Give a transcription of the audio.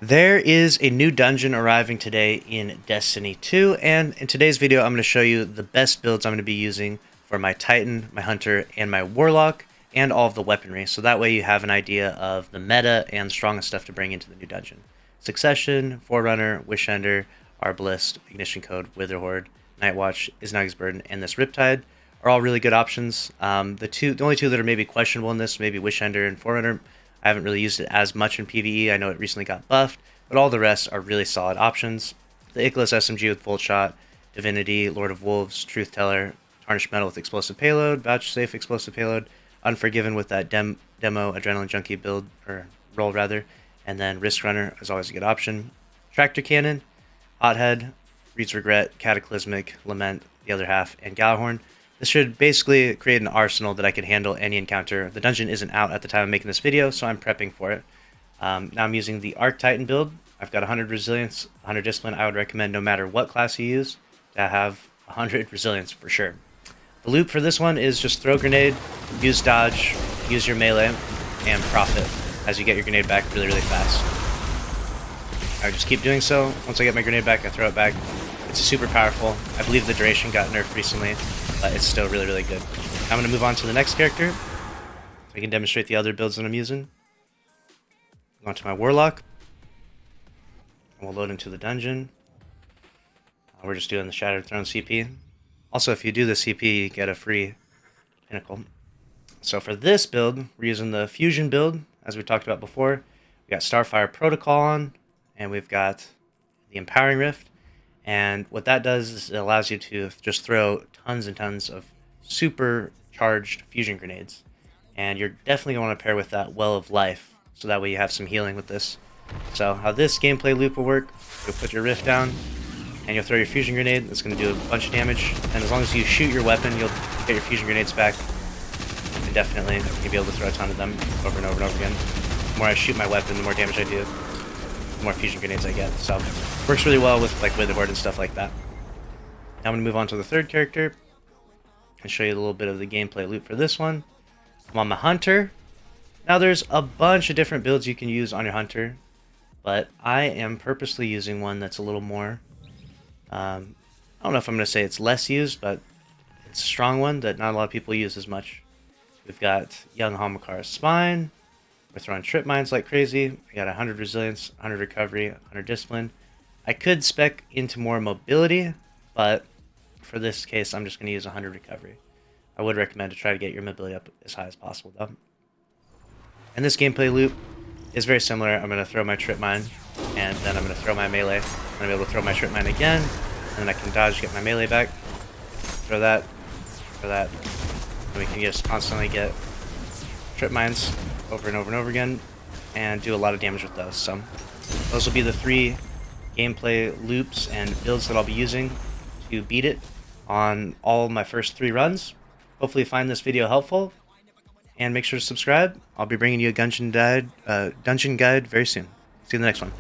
There is a new dungeon arriving today in Destiny 2, and in today's video I'm going to show you the best builds I'm going to be using for my Titan, my Hunter, and my Warlock, and all of the weaponry, so that way you have an idea of the meta and strongest stuff to bring into the new dungeon. Succession, Forerunner, Wishender, Arbalist, Ignition Code, Witherhoard, Nightwatch, Iznag's Burden, and this Riptide are all really good options. The only two that are maybe questionable in this, maybe Wishender and Forerunner. I haven't really used it as much in PvE. I know it recently got buffed, but all the rest are really solid options. The Icarus SMG with Volt Shot, Divinity, Lord of Wolves, Truth Teller, Tarnished Metal with Explosive Payload, Vouchsafe Explosive Payload, Unforgiven with that demo Adrenaline Junkie build, or roll rather, and then Risk Runner is always a good option. Tractor Cannon, Hothead, Reed's Regret, Cataclysmic, Lament, the other half, and Galahorn. This should basically create an arsenal that I can handle any encounter. The dungeon isn't out at the time of making this video, so I'm prepping for it. Now I'm using the Arc Titan build. I've got 100 Resilience, 100 Discipline. I would recommend no matter what class you use to have 100 Resilience for sure. The loop for this one is just throw grenade, use dodge, use your melee, and profit as you get your grenade back really, really fast. I just keep doing so. Once I get my grenade back, I throw it back. It's super powerful. I believe the duration got nerfed recently, but it's still really, really good. I'm going to move on to the next character. I can demonstrate the other builds that I'm using. Go on to my Warlock. We'll load into the dungeon. We're just doing the Shattered Throne CP. Also, if you do the CP, you get a free Pinnacle. So for this build, we're using the Fusion build, as we talked about before. We got Starfire Protocol on, and we've got the Empowering Rift. And what that does is it allows you to just throw tons and tons of super charged fusion grenades. And you're definitely going to want to pair with that Well of Life, so that way you have some healing with this. So how this gameplay loop will work, you'll put your Rift down, and you'll throw your fusion grenade. That's going to do a bunch of damage. And as long as you shoot your weapon, you'll get your fusion grenades back. And definitely, you'll be able to throw a ton of them over and over and over again. The more I shoot my weapon, the more damage I do, the more fusion grenades I get. So works really well with like Witherhoard and stuff like that. Now I'm going to move on to the third character and show you a little bit of the gameplay loop for this one. I'm on my Hunter. Now there's a bunch of different builds you can use on your Hunter, but I am purposely using one that's a little more, I don't know if I'm going to say it's less used, but it's a strong one that not a lot of people use as much. We've got Young Hamakara's Spine. We're throwing Trip Mines like crazy. We got 100 Resilience, 100 Recovery, 100 Discipline. I could spec into more mobility, but for this case, I'm just going to use 100 Recovery. I would recommend to try to get your mobility up as high as possible, though. And this gameplay loop is very similar. I'm going to throw my Trip Mine, and then I'm going to throw my melee. I'm going to be able to throw my Trip Mine again, and then I can dodge, get my melee back. Throw that, and we can just constantly get Trip Mines over and over and over again, and do a lot of damage with those. So those will be the three gameplay loops and builds that I'll be using to beat it on all my first 3 runs. Hopefully you find this video helpful, and make sure to subscribe. I'll be bringing you a dungeon guide very soon. See you in the next one.